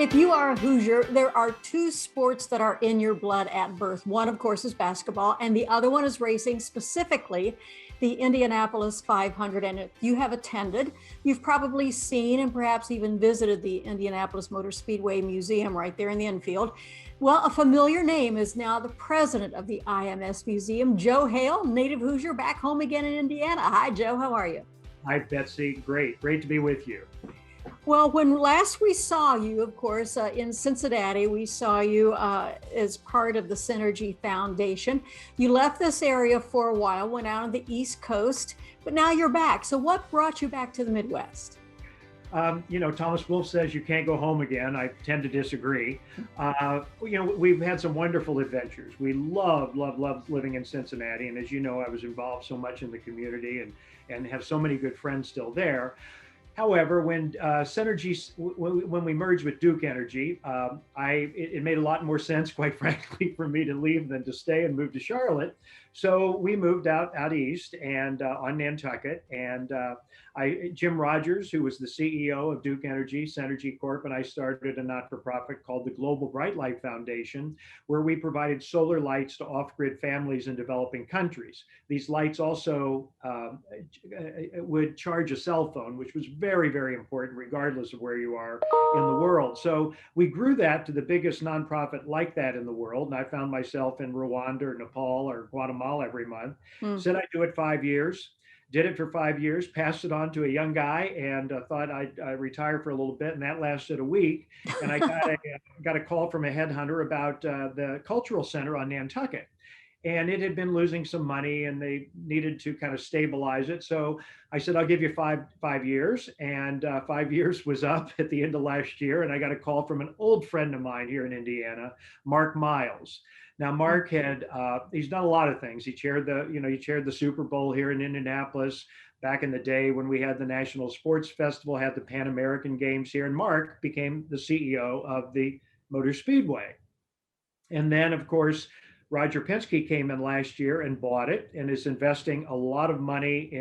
If you are a Hoosier, there are two sports that are in your blood at birth. One, of course, is basketball, and the other one is racing, specifically the Indianapolis 500. And if you have attended, you've probably seen and perhaps even visited the Indianapolis Motor Speedway Museum right there in the infield. Well, a familiar name is now the president of the IMS Museum, Joe Hale, native Hoosier, back home again in Indiana. Hi, Joe. How are you? Hi, Betsy. Great to be with you. Well, when last we saw you, of course, in Cincinnati, we saw you as part of the Cinergy Foundation. You left this area for a while, went out on the East Coast, but now you're back. So what brought you back to the Midwest? Thomas Wolfe says you can't go home again. I tend to disagree. We've had some wonderful adventures. We love living in Cincinnati. And as you know, I was involved so much in the community and have so many good friends still there. However, when when we merged with Duke Energy, it made a lot more sense, quite frankly, for me to leave than to stay and move to Charlotte. So we moved out east and on Nantucket, and Jim Rogers, who was the CEO of Duke Energy, Cinergy Corp, and I started a not-for-profit called the Global Bright Light Foundation, where we provided solar lights to off-grid families in developing countries. These lights also would charge a cell phone, which was very important, regardless of where you are in the world. So we grew that to the biggest nonprofit like that in the world, and I found myself in Rwanda or Nepal or Guatemala every month. Said I'd do it 5 years. Did it for 5 years, passed it on to a young guy, and thought I'd retire for a little bit, and that lasted a week. And I got a call from a headhunter about the cultural center on Nantucket. And it had been losing some money, and they needed to kind of stabilize it. So I said, I'll give you five years. And 5 years was up at the end of last year. And I got a call from an old friend of mine here in Indiana, Mark Miles. Now, Mark he's done a lot of things. He chaired the Super Bowl here in Indianapolis back in the day when we had the National Sports Festival, had the Pan American Games here. And Mark became the CEO of the Motor Speedway. And then, of course, Roger Penske came in last year and bought it and is investing a lot of money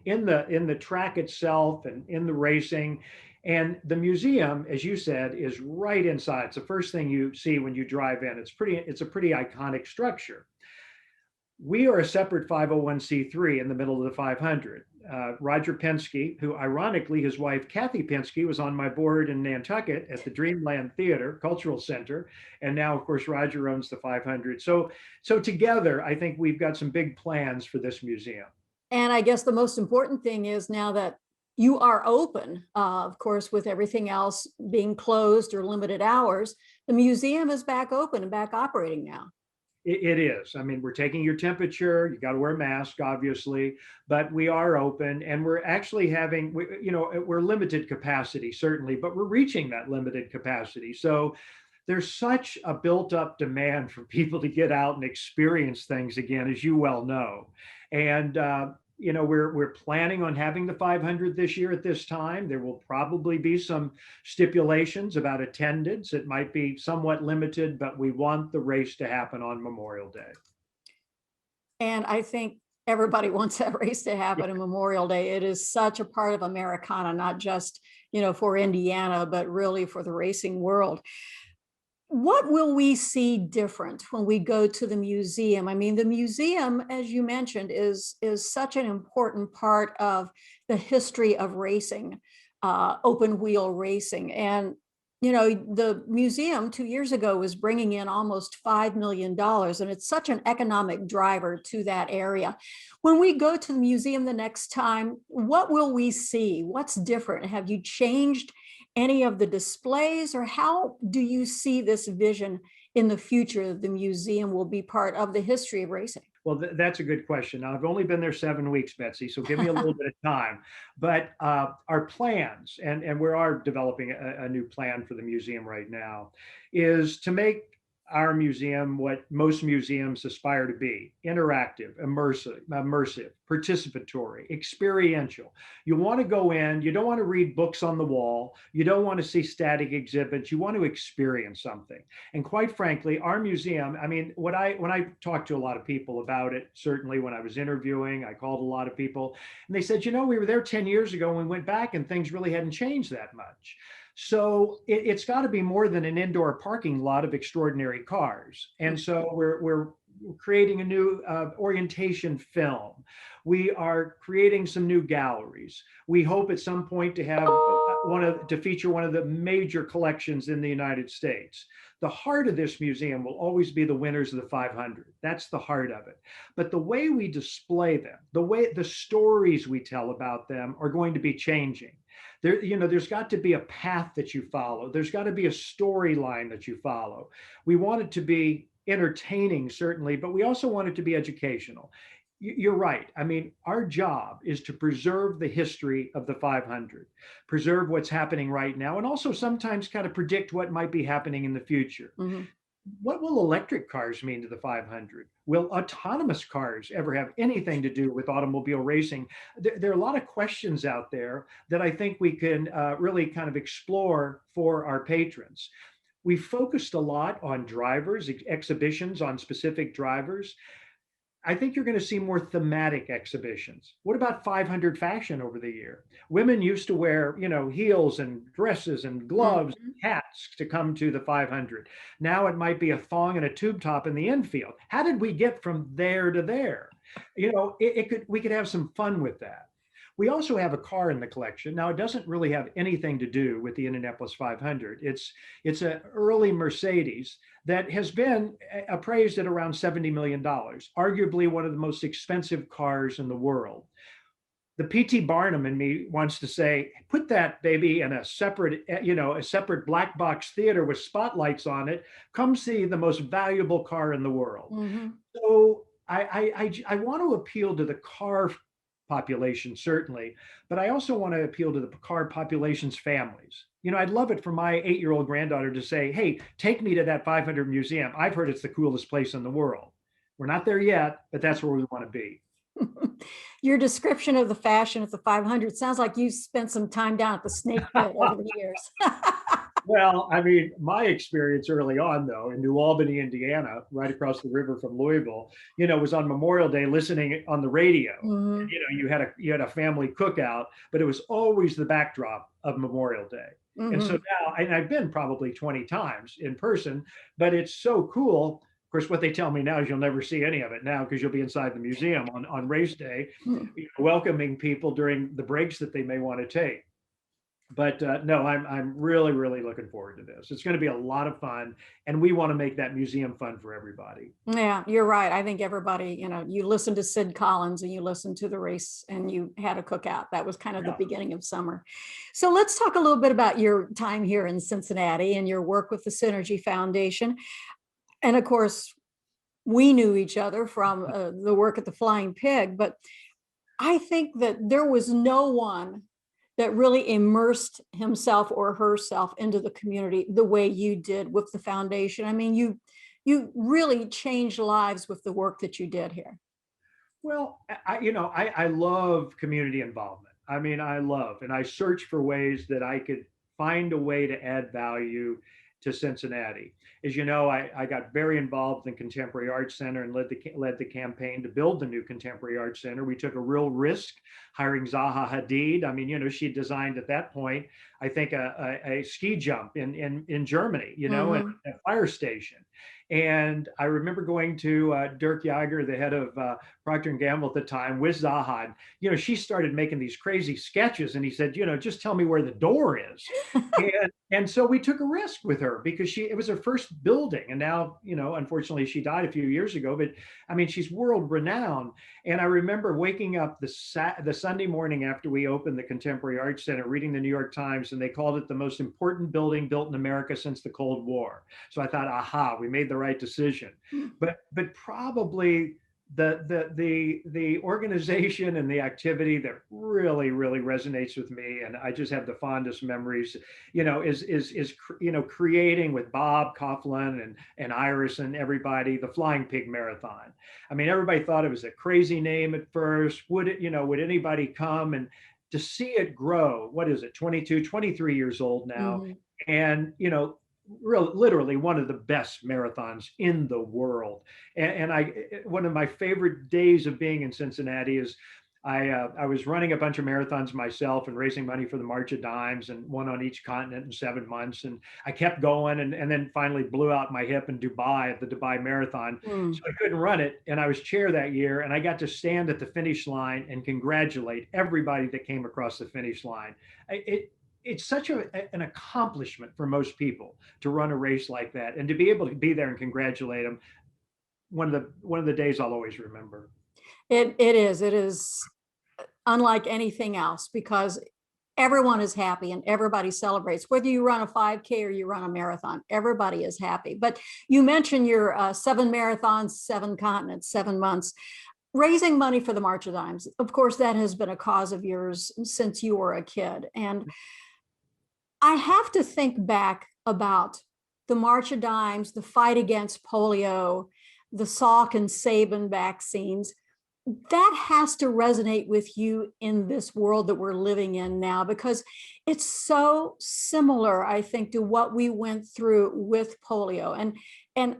in the track itself and in the racing. And the museum, as you said, is right inside. It's the first thing you see when you drive in. It's a pretty iconic structure. We are a separate 501c3 in the middle of the 500. Roger Penske, who ironically, his wife, Kathy Penske, was on my board in Nantucket at the Dreamland Theater Cultural Center. And now, of course, Roger owns the 500. So together, I think we've got some big plans for this museum. And I guess the most important thing is now that you are open, of course, with everything else being closed or limited hours, the museum is back open and back operating now. It is. I mean, we're taking your temperature. You got to wear a mask, obviously, but we are open, and we're actually we're limited capacity, certainly, but we're reaching that limited capacity. So there's such a built-up demand for people to get out and experience things again, as you well know. And we're planning on having the 500 this year at this time. There will probably be some stipulations about attendance. It might be somewhat limited, but we want the race to happen on Memorial Day. And I think everybody wants that race to happen on Memorial Day. It is such a part of Americana, not just, for Indiana, but really for the racing world. What will we see different when we go to the museum? I mean, the museum, as you mentioned, is such an important part of the history of racing, open wheel racing. And, the museum 2 years ago was bringing in almost $5 million, and it's such an economic driver to that area. When we go to the museum the next time, what will we see? What's different? Have you changed any of the displays, or how do you see this vision in the future that the museum will be part of the history of racing? Well, that's a good question. Now, I've only been there 7 weeks, Betsy, so give me a little bit of time. But our plans, and we are developing a new plan for the museum right now, is to make our museum what most museums aspire to be: interactive, immersive, participatory, experiential. You want to go in, you don't want to read books on the wall, you don't want to see static exhibits, you want to experience something. And quite frankly, our museum, I mean, when I talked to a lot of people about it, certainly when I was interviewing, I called a lot of people, and they said, we were there 10 years ago and we went back and things really hadn't changed that much. So it's got to be more than an indoor parking lot of extraordinary cars. And so we're creating a new orientation film. We are creating some new galleries. We hope at some point to have to feature one of the major collections in the United States. The heart of this museum will always be the winners of the 500. That's the heart of it. But the way we display them, the stories we tell about them are going to be changing. There's got to be a path that you follow. There's got to be a storyline that you follow. We want it to be entertaining, certainly, but we also want it to be educational. You're right. I mean, our job is to preserve the history of the 500, preserve what's happening right now, and also sometimes kind of predict what might be happening in the future. Mm-hmm. What will electric cars mean to the 500? Will autonomous cars ever have anything to do with automobile racing? There are a lot of questions out there that I think we can really kind of explore for our patrons. We focused a lot on drivers, exhibitions on specific drivers. I think you're going to see more thematic exhibitions. What about 500 fashion over the year? Women used to wear, heels and dresses and gloves, Mm-hmm. hats to come to the 500. Now it might be a thong and a tube top in the infield. How did we get from there to there? We could have some fun with that. We also have a car in the collection. Now, it doesn't really have anything to do with the Indianapolis 500. It's an early Mercedes that has been appraised at around $70 million, arguably one of the most expensive cars in the world. The PT Barnum in me wants to say, put that baby in a separate black box theater with spotlights on it. Come see the most valuable car in the world. Mm-hmm. So I want to appeal to the car population, certainly, but I also want to appeal to the car population's families. I'd love it for my 8-year-old granddaughter to say, hey, take me to that 500 museum. I've heard it's the coolest place in the world. We're not there yet, but that's where we want to be. Your description of the fashion at the 500 sounds like you spent some time down at the snake pit over the years. Well, I mean, my experience early on, though, in New Albany, Indiana, right across the river from Louisville, was on Memorial Day listening on the radio. Mm-hmm. You had a family cookout, but it was always the backdrop of Memorial Day. Mm-hmm. And so now, and I've been probably 20 times in person, but it's so cool. Of course, what they tell me now is you'll never see any of it now because you'll be inside the museum on race day, welcoming people during the breaks that they may want to take. But no, I'm really, really looking forward to this. It's going to be a lot of fun, and we want to make that museum fun for everybody. Yeah, you're right. I think everybody, you listen to Sid Collins and you listen to the race and you had a cookout. That was kind of the beginning of summer. So let's talk a little bit about your time here in Cincinnati and your work with the Cinergy Foundation. And of course, we knew each other from the work at the Flying Pig, but I think that there was no one that really immersed himself or herself into the community the way you did with the foundation. I mean, you really changed lives with the work that you did here. Well, I love community involvement. I mean, and I search for ways that I could find a way to add value to Cincinnati. As you know, I got very involved in Contemporary Arts Center and led the campaign to build the new Contemporary Arts Center. We took a real risk hiring Zaha Hadid. I mean, she designed at that point, I think, a ski jump in Germany, and a fire station. And I remember going to Dirk Jager, the head of Procter & Gamble at the time, with Zaha. She started making these crazy sketches, and he said, just tell me where the door is. and so we took a risk with her because it was her first building. And now, unfortunately, she died a few years ago. But I mean, she's world renowned. And I remember waking up the Sunday morning after we opened the Contemporary Arts Center, reading the New York Times, and they called it the most important building built in America since the Cold War. So I thought, aha, we made the right decision. But probably the organization and the activity that really, really resonates with me, and I just have the fondest memories, is creating with Bob Coughlin and Iris and everybody the Flying Pig Marathon. I mean, everybody thought it was a crazy name at first. Would anybody come? And to see it grow, what is it, 22, 23 years old now, and literally one of the best marathons in the world. And one of my favorite days of being in Cincinnati is I was running a bunch of marathons myself and raising money for the March of Dimes, and one on each continent in 7 months. And I kept going, and then finally blew out my hip in Dubai at the Dubai Marathon. So Mm. I couldn't run it. And I was chair that year, and I got to stand at the finish line and congratulate everybody that came across the finish line. It's such an accomplishment for most people to run a race like that, and to be able to be there and congratulate them. One of the days I'll always remember. It is unlike anything else because everyone is happy and everybody celebrates. Whether you run a 5K or you run a marathon, everybody is happy. But you mentioned your 7 marathons, 7 continents, 7 months, raising money for the March of Dimes. Of course, that has been a cause of yours since you were a kid. And I have to think back about the March of Dimes, the fight against polio, the Salk and Sabin vaccines. That has to resonate with you in this world that we're living in now, because it's so similar, I think, to what we went through with polio. And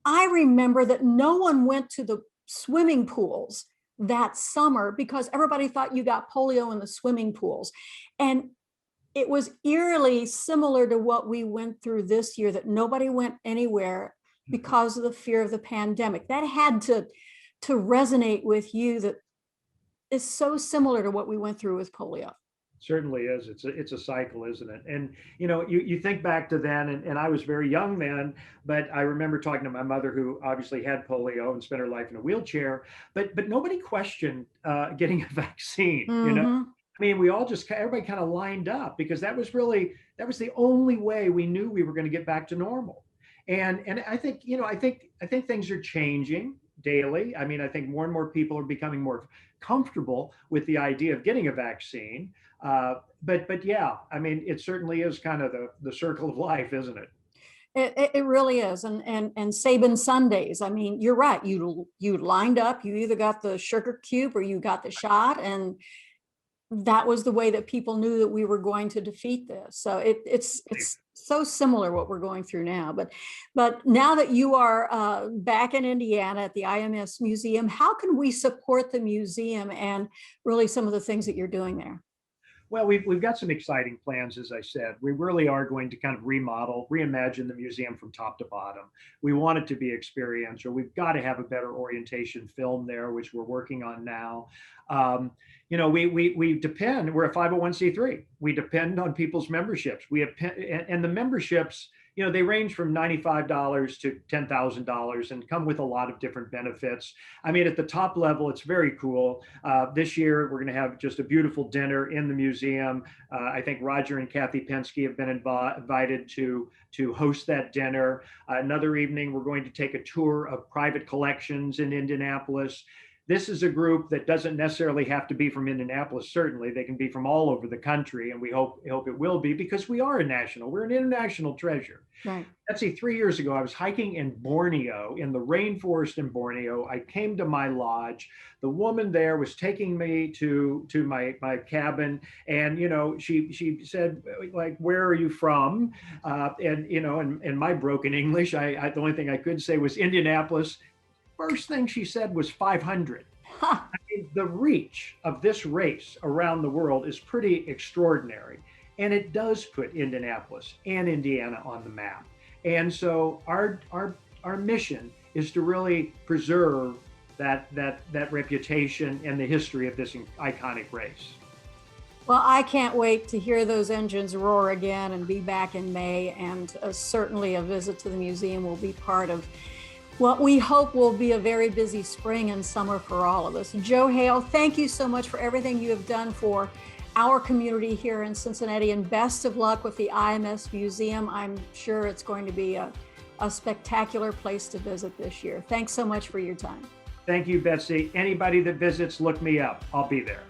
I remember that no one went to the swimming pools that summer because everybody thought you got polio in the swimming pools. And it was eerily similar to what we went through this year, that nobody went anywhere because of the fear of the pandemic. That had to resonate with you, that is so similar to what we went through with polio. Certainly is. It's a cycle, isn't it? And you think back to then, and I was very young then, but I remember talking to my mother, who obviously had polio and spent her life in a wheelchair, but nobody questioned getting a vaccine. Mhm. I mean, we all just, everybody kind of lined up, because that was the only way we knew we were going to get back to normal. And I think, I think things are changing daily. I mean, I think more and more people are becoming more comfortable with the idea of getting a vaccine. But yeah, I mean, it certainly is kind of the circle of life, isn't it? It really is. And Sabin Sundays. I mean, you're right. You lined up, you either got the sugar cube or you got the shot. And that was the way that people knew that we were going to defeat this. So it's so similar what we're going through now. But now that you are back in Indiana at the IMS Museum, how can we support the museum and really some of the things that you're doing there? Well, we've got some exciting plans, as I said. We really are going to kind of reimagine the museum from top to bottom. We want it to be experiential. We've got to have a better orientation film there, which we're working on now. We depend. We're a 501c3. We depend on people's memberships. And the memberships, they range from $95 to $10,000 and come with a lot of different benefits. I mean, at the top level, it's very cool. This year, we're going to have just a beautiful dinner in the museum. I think Roger and Kathy Penske have been invited to host that dinner. Another evening, we're going to take a tour of private collections in Indianapolis. This is a group that doesn't necessarily have to be from Indianapolis. Certainly, they can be from all over the country, and we hope it will be, because we're an international treasure. Right. Betsy, 3 years ago, I was hiking in Borneo, in the rainforest in Borneo. I came to my lodge. The woman there was taking me to my cabin, and she said, like, "Where are you from?" And in my broken English, the only thing I could say was Indianapolis. First thing she said was 500. I mean, the reach of this race around the world is pretty extraordinary. And it does put Indianapolis and Indiana on the map. And so our mission is to really preserve that reputation and the history of this iconic race. Well, I can't wait to hear those engines roar again and be back in May. And certainly a visit to the museum will be part of what we hope will be a very busy spring and summer for all of us. Joe Hale, thank you so much for everything you have done for our community here in Cincinnati, and best of luck with the IMS Museum. I'm sure it's going to be a spectacular place to visit this year. Thanks so much for your time. Thank you, Betsy. Anybody that visits, look me up. I'll be there.